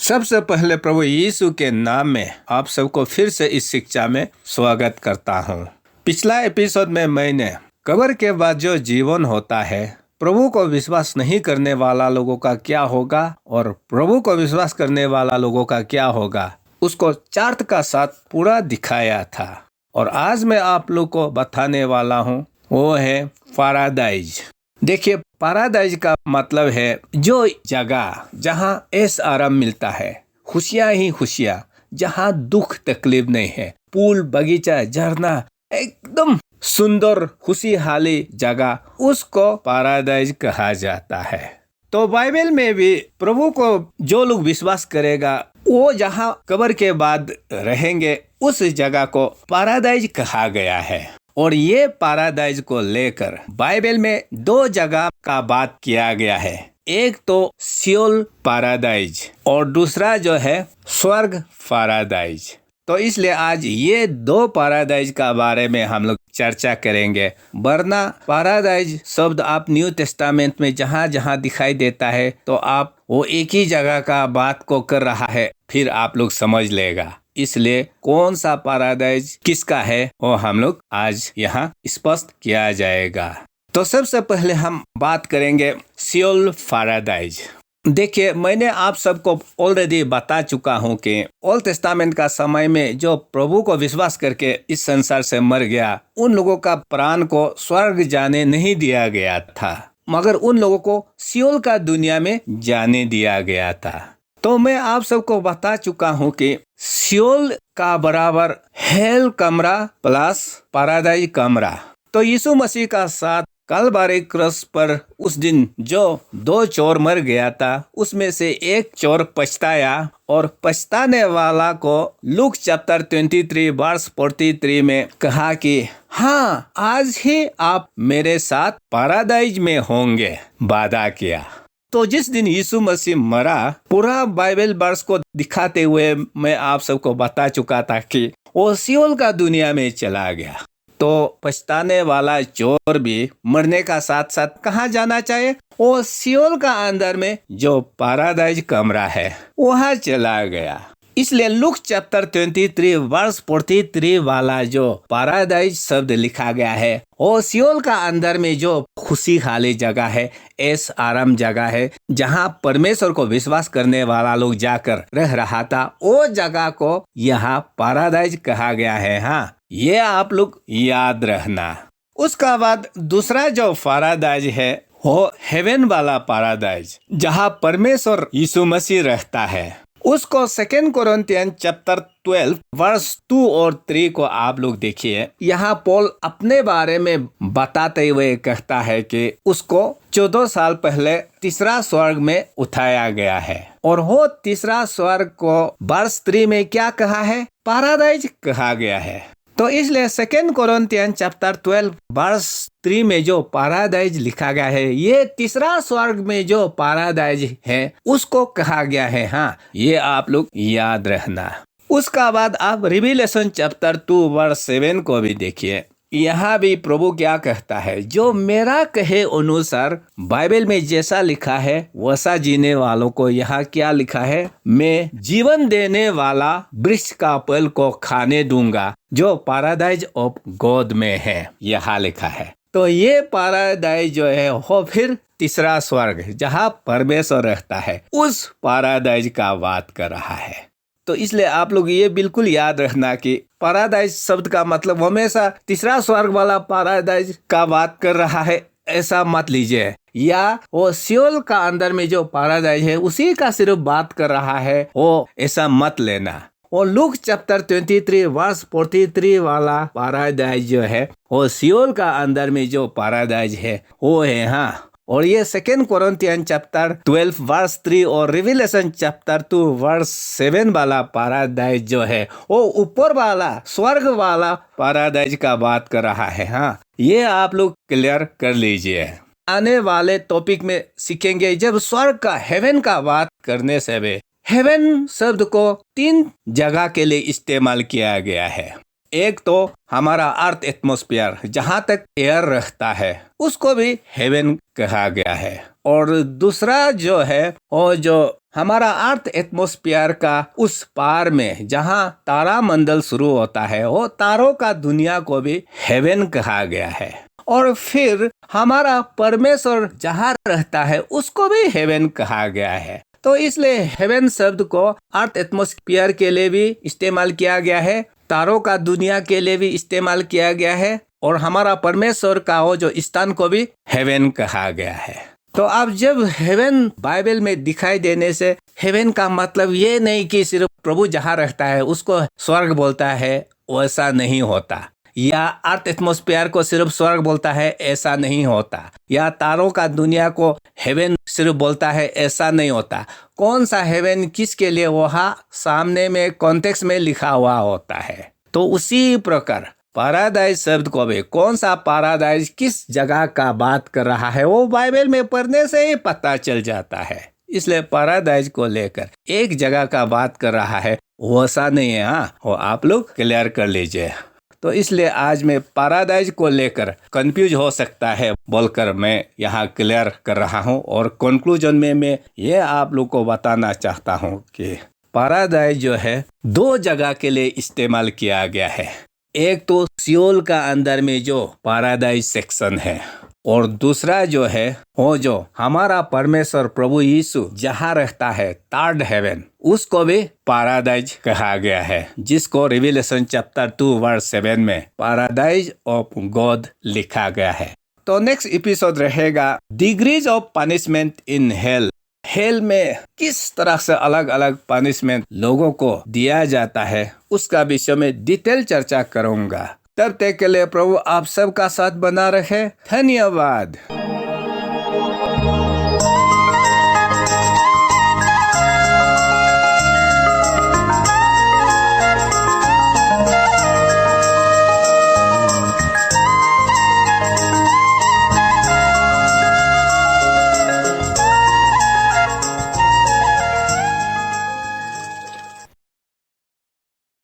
सबसे पहले प्रभु यीशु के नाम में आप सबको फिर से इस शिक्षा में स्वागत करता हूँ। पिछला एपिसोड में मैंने कब्र के बाद जो जीवन होता है, प्रभु को विश्वास नहीं करने वाला लोगों का क्या होगा और प्रभु को विश्वास करने वाला लोगों का क्या होगा, उसको चार्ट का साथ पूरा दिखाया था। और आज मैं आप लोग को बताने वाला हूँ, वो है पैराडाइज। देखिए, पैराडाइज का मतलब है जो जगह जहाँ ऐश आराम मिलता है, खुशियाँ ही खुशियाँ, जहाँ दुख तकलीफ नहीं है, पुल, बगीचा, झरना, एकदम सुंदर खुशहाली जगह, उसको पैराडाइज कहा जाता है। तो बाइबल में भी प्रभु को जो लोग विश्वास करेगा, वो जहाँ कब्र के बाद रहेंगे, उस जगह को पैराडाइज कहा गया है। और ये पैराडाइज को लेकर बाइबल में दो जगह का बात किया गया है। एक तो सियोल पैराडाइज और दूसरा जो है स्वर्ग पैराडाइज। तो इसलिए आज ये दो पैराडाइज का बारे में हम लोग चर्चा करेंगे। वरना पैराडाइज शब्द आप न्यू टेस्टामेंट में जहाँ जहाँ दिखाई देता है, तो आप वो एक ही जगह का बात को कर रहा है, फिर आप लोग समझ लेगा। इसलिए कौन सा पैराडाइज किसका है, वो हम लोग आज यहाँ स्पष्ट किया जाएगा। तो सबसे पहले हम बात करेंगे सियोल पैराडाइज। देखिए, मैंने आप सबको ऑलरेडी बता चुका हूँ कि ओल्ड टेस्टामेंट का समय में जो प्रभु को विश्वास करके इस संसार से मर गया, उन लोगों का प्राण को स्वर्ग जाने नहीं दिया गया था, मगर उन लोगों को सियोल का दुनिया में जाने दिया गया था। तो मैं आप सबको बता चुका हूँ कि सियोल का बराबर हेल कमरा प्लस पैराडाइज कमरा। तो यीशु मसीह का साथ कलवरी क्रॉस पर उस दिन जो दो चोर मर गया था, उसमें से एक चोर पछताया, और पछताने वाला को लूक चैप्टर 23 वर्स 43 में कहा कि हाँ, आज ही आप मेरे साथ पैराडाइज में होंगे, वादा किया। तो जिस दिन यीशु मसीह मरा, पूरा बाइबल वर्स को दिखाते हुए मैं आप सबको बता चुका था कि वो सियोल का दुनिया में चला गया। तो पछताने वाला चोर भी मरने का साथ साथ कहाँ जाना चाहिए? वो सियोल का अंदर में जो पैराडाइज कमरा है, वहाँ चला गया। इसलिए लूक चैप्टर 23 वर्स 43 वाला जो पैराडाइज शब्द लिखा गया है, वो सियोल का अंदर में जो खुशहाली जगह है, ऐश आराम जगह है, जहाँ परमेश्वर को विश्वास करने वाला लोग जाकर रह रहा था, वो जगह को यहाँ पैराडाइज कहा गया है। हाँ, ये आप लोग याद रखना। उसका बाद दूसरा जो पैराडाइज है, वो हेवन वाला पैराडाइज, जहाँ परमेश्वर यीशु मसीह रहता है। उसको 2 कोरिन्थियन चैप्टर 12 वर्स 2 और 3 को आप लोग देखिए। यहाँ पौल अपने बारे में बताते हुए कहता है कि उसको 14 साल पहले तीसरा स्वर्ग में उठाया गया है, और वो तीसरा स्वर्ग को वर्स 3 में क्या कहा है? पैराडाइज कहा गया है। तो इसलिए 2 कोरिन्थियन चैप्टर 12 वर्स 3 में जो पैराडाइज लिखा गया है, ये तीसरा स्वर्ग में जो पैराडाइज है, उसको कहा गया है। हाँ, ये आप लोग याद रखना। उसका बाद आप रिविलेशन चैप्टर 2 वर्स 7 को भी देखिए। यहाँ भी प्रभु क्या कहता है? जो मेरा कहे अनुसार बाइबल में जैसा लिखा है वैसा जीने वालों को यहाँ क्या लिखा है? मैं जीवन देने वाला वृक्ष का फल को खाने दूंगा जो पैराडाइज ऑफ गॉड में है, यहाँ लिखा है। तो ये पैराडाइज जो है वो फिर तीसरा स्वर्ग जहाँ परमेश्वर रहता है, उस पैराडाइज का बात कर रहा है। तो इसलिए आप लोग ये बिल्कुल याद रखना कि पैराडाइज शब्द का मतलब हमेशा तीसरा स्वर्ग वाला पैराडाइज का बात कर रहा है, ऐसा मत लीजिए, या वो सियोल का अंदर में जो पैराडाइज है उसी का सिर्फ बात कर रहा है, वो ऐसा मत लेना। वो लूक चैप्टर 23 वर्स 43 वाला पैराडाइज जो है, वो सियोल का अंदर में जो पैराडाइज है वो है। हाँ, और ये 2 कोरिन्थियन चैप्टर 12 वर्स 3 और रिविलेशन चैप्टर 2 वर्स 7 वाला पैराडाइज जो है, वो ऊपर वाला स्वर्ग वाला पैराडाइज का बात कर रहा है। हाँ, ये आप लोग क्लियर कर लीजिए। आने वाले टॉपिक में सीखेंगे, जब स्वर्ग का हेवन का बात करने से भी हेवन शब्द को 3 जगह के लिए इस्तेमाल किया गया है। एक तो हमारा अर्थ एटमॉस्फेयर, जहाँ तक एयर रहता है, उसको भी हेवन कहा गया है। और दूसरा जो है वो जो हमारा अर्थ एटमॉस्फेयर का उस पार में जहाँ तारा मंडल शुरू होता है, वो तारों का दुनिया को भी हेवन कहा गया है। और फिर हमारा परमेश्वर जहाँ रहता है उसको भी हेवन कहा गया है। तो इसलिए हेवन शब्द को अर्थ एटमॉस्फेयर के लिए भी इस्तेमाल किया गया है, तारों का दुनिया के लिए भी इस्तेमाल किया गया है, और हमारा परमेश्वर का वो जो स्थान को भी हेवन कहा गया है। तो अब जब हेवन बाइबल में दिखाई देने से हेवन का मतलब ये नहीं कि सिर्फ प्रभु जहाँ रहता है उसको स्वर्ग बोलता है, वैसा नहीं होता। या अर्थ एटमॉस्फेयर को सिर्फ स्वर्ग बोलता है, ऐसा नहीं होता। या तारों का दुनिया को हेवन सिर्फ बोलता है, ऐसा नहीं होता। कौन सा हेवन किसके लिए वहाँ सामने में कॉन्टेक्स्ट में लिखा हुआ होता है। तो उसी प्रकार पैराडाइज शब्द को भी कौन सा पैराडाइज किस जगह का बात कर रहा है वो बाइबल में पढ़ने से ही पता चल जाता है। इसलिए पैराडाइज को लेकर एक जगह का बात कर रहा है, वैसा नहीं है। हाँ, वो आप लोग क्लियर कर लीजिए। तो इसलिए आज मैं पैराडाइज को लेकर कंफ्यूज हो सकता है बोलकर मैं यहाँ क्लियर कर रहा हूँ। और कंक्लूजन में मैं ये आप लोग को बताना चाहता हूँ कि पैराडाइज जो है दो जगह के लिए इस्तेमाल किया गया है। एक तो सियोल का अंदर में जो पैराडाइज सेक्शन है, और दूसरा जो है वो जो हमारा परमेश्वर प्रभु यीशु जहाँ रहता है थर्ड हेवन, उसको भी पैराडाइज कहा गया है, जिसको रिविलेशन चैप्टर 2 वर्स 7 में पैराडाइज ऑफ गॉड लिखा गया है। तो नेक्स्ट एपिसोड रहेगा degrees of punishment in hell. Hello में किस तरह से अलग अलग पनिशमेंट लोगों को दिया जाता है उसका विषय में डिटेल चर्चा करूंगा। तब तक के लिए प्रभु आप सबका साथ बना रहे। धन्यवाद।